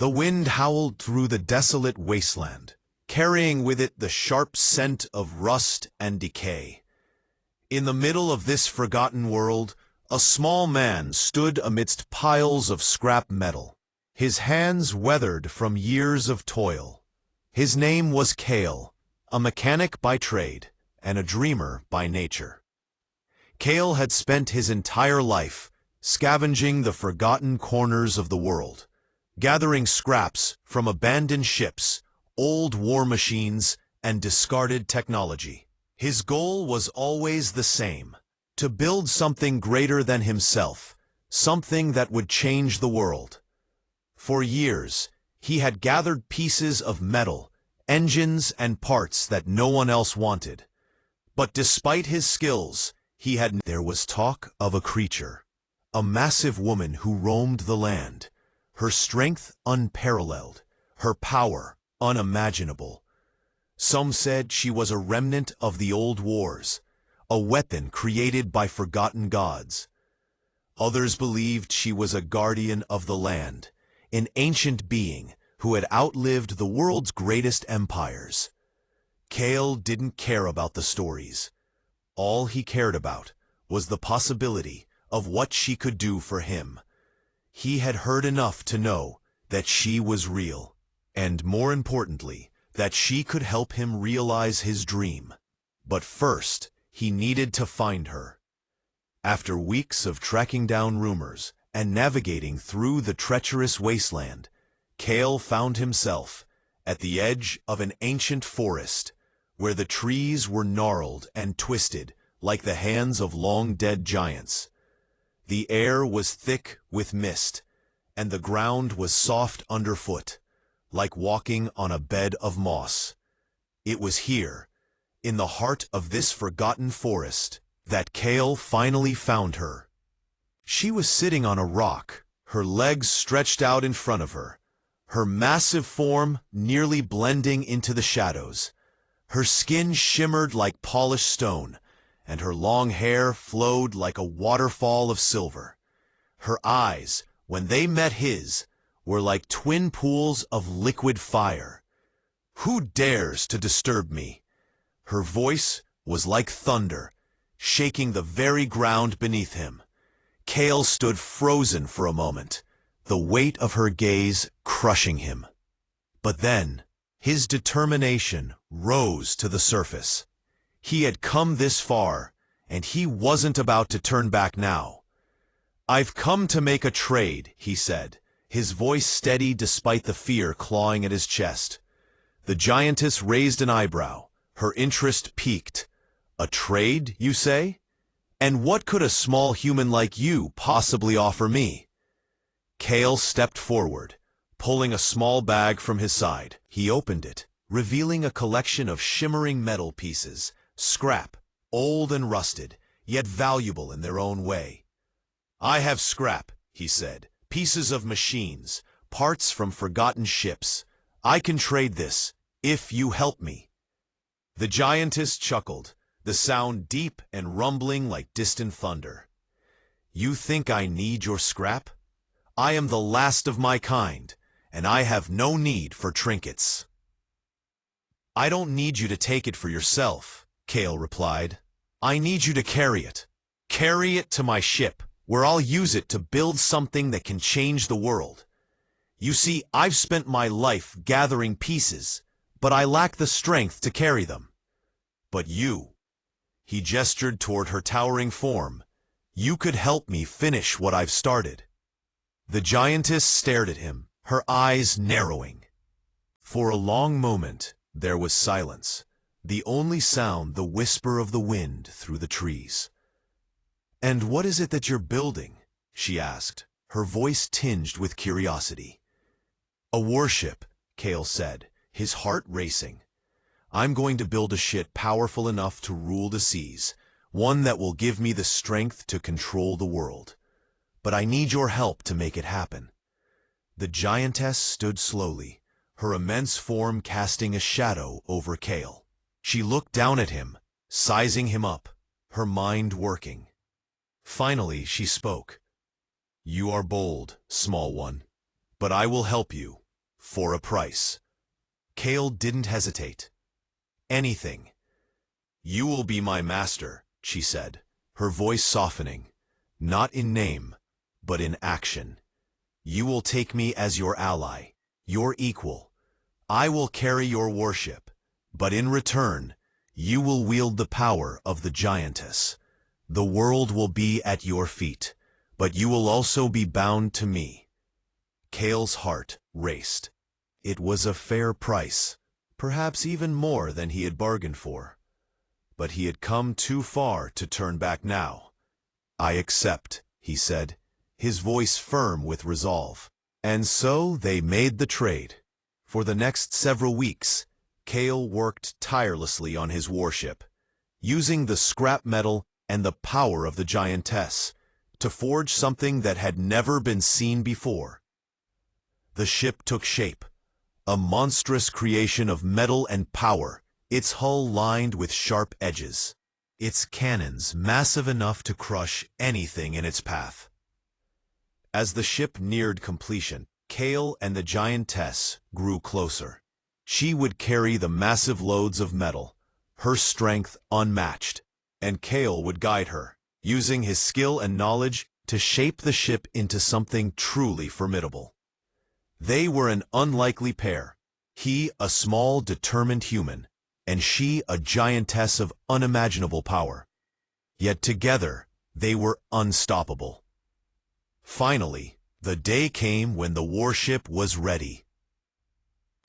The wind howled through the desolate wasteland, carrying with it the sharp scent of rust and decay. In the middle of this forgotten world, a small man stood amidst piles of scrap metal, his hands weathered from years of toil. His name was Kale, a mechanic by trade and a dreamer by nature. Kale had spent his entire life scavenging the forgotten corners of the world, gathering scraps from abandoned ships, old war machines, and discarded technology. His goal was always the same: to build something greater than himself, something that would change the world. For years, he had gathered pieces of metal, engines, and parts that no one else wanted. But despite his skills, there was talk of a creature, a massive woman who roamed the land, her strength unparalleled, her power unimaginable. Some said she was a remnant of the old wars, a weapon created by forgotten gods. Others believed she was a guardian of the land, an ancient being who had outlived the world's greatest empires. Kale didn't care about the stories. All he cared about was the possibility of what she could do for him. He had heard enough to know that she was real, and more importantly, that she could help him realize his dream. But first, he needed to find her. After weeks of tracking down rumors and navigating through the treacherous wasteland, Kale found himself at the edge of an ancient forest, where the trees were gnarled and twisted like the hands of long-dead giants. The air was thick with mist, and the ground was soft underfoot, like walking on a bed of moss. It was here, in the heart of this forgotten forest, that Kale finally found her. She was sitting on a rock, her legs stretched out in front of her, her massive form nearly blending into the shadows. Her skin shimmered like polished stone, and her long hair flowed like a waterfall of silver. Her eyes, when they met his, were like twin pools of liquid fire. "Who dares to disturb me?" Her voice was like thunder, shaking the very ground beneath him. Kale stood frozen for a moment, the weight of her gaze crushing him. But then, his determination rose to the surface. He had come this far, and he wasn't about to turn back now. "I've come to make a trade," he said, his voice steady despite the fear clawing at his chest. The giantess raised an eyebrow, her interest piqued. "A trade, you say? And what could a small human like you possibly offer me?" Kale stepped forward, pulling a small bag from his side. He opened it, revealing a collection of shimmering metal pieces, scrap, old and rusted, yet valuable in their own way. "I have scrap," he said, "pieces of machines, parts from forgotten ships. I can trade this, if you help me." The giantess chuckled, the sound deep and rumbling like distant thunder. "You think I need your scrap? I am the last of my kind, and I have no need for trinkets." "I don't need you to take it for yourself," Kale replied. "I need you to carry it. Carry it to my ship, where I'll use it to build something that can change the world. You see, I've spent my life gathering pieces, but I lack the strength to carry them. But you," he gestured toward her towering form, "you could help me finish what I've started." The giantess stared at him, her eyes narrowing. For a long moment, there was silence, the only sound the whisper of the wind through the trees. "And what is it that you're building?" she asked, her voice tinged with curiosity. "A warship," Kale said, his heart racing. "I'm going to build a ship powerful enough to rule the seas, one that will give me the strength to control the world. But I need your help to make it happen." The giantess stood slowly, her immense form casting a shadow over Kale. She looked down at him, sizing him up, her mind working. Finally, she spoke. "You are bold, small one, but I will help you. for a price. Kale didn't hesitate. Anything. You will be my master, she said, her voice softening, not in name, but in action. You will take me as your ally, your equal. I will carry your warship, but in return, you will wield the power of the Giantess. The world will be at your feet, but you will also be bound to me. Kale's heart raced. It was a fair price, perhaps even more than he had bargained for. But he had come too far to turn back now. I accept, he said, his voice firm with resolve. And so they made the trade. For the next several weeks, Kale worked tirelessly on his warship, using the scrap metal and the power of the Giantess to forge something that had never been seen before. The ship took shape, a monstrous creation of metal and power, its hull lined with sharp edges, its cannons massive enough to crush anything in its path. As the ship neared completion, Kale and the Giantess grew closer. She would carry the massive loads of metal, her strength unmatched, and Kale would guide her, using his skill and knowledge to shape the ship into something truly formidable. They were an unlikely pair, he a small, determined human, and she a giantess of unimaginable power. Yet together, they were unstoppable. Finally, the day came when the warship was ready.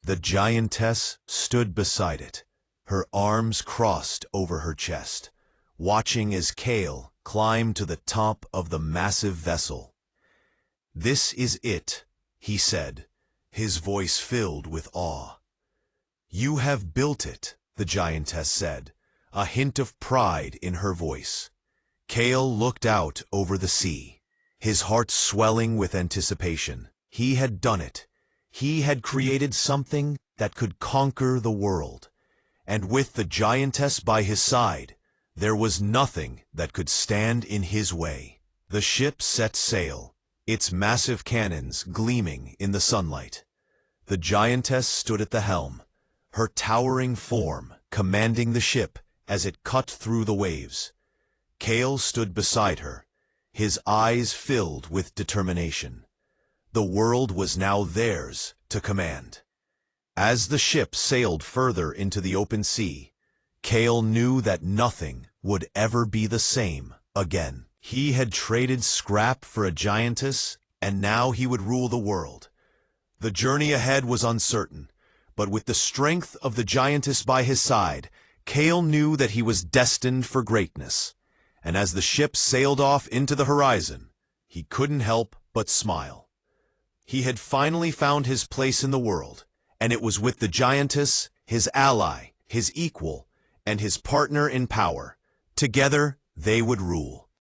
The Giantess stood beside it, her arms crossed over her chest, watching as Kale climbed to the top of the massive vessel. "This is it," he said, his voice filled with awe. "You have built it," the Giantess said, a hint of pride in her voice. Kale looked out over the sea, his heart swelling with anticipation. He had done it. He had created something that could conquer the world. And with the Giantess by his side, there was nothing that could stand in his way. The ship set sail, its massive cannons gleaming in the sunlight. The Giantess stood at the helm, her towering form commanding the ship as it cut through the waves. Kale stood beside her, his eyes filled with determination. The world was now theirs to command. As the ship sailed further into the open sea, Kale knew that nothing would ever be the same again. He had traded scrap for a giantess, and now he would rule the world. The journey ahead was uncertain, but with the strength of the giantess by his side, Kale knew that he was destined for greatness. And as the ship sailed off into the horizon, he couldn't help but smile. He had finally found his place in the world, and it was with the giantess, his ally, his equal, and his partner in power. Together, they would rule.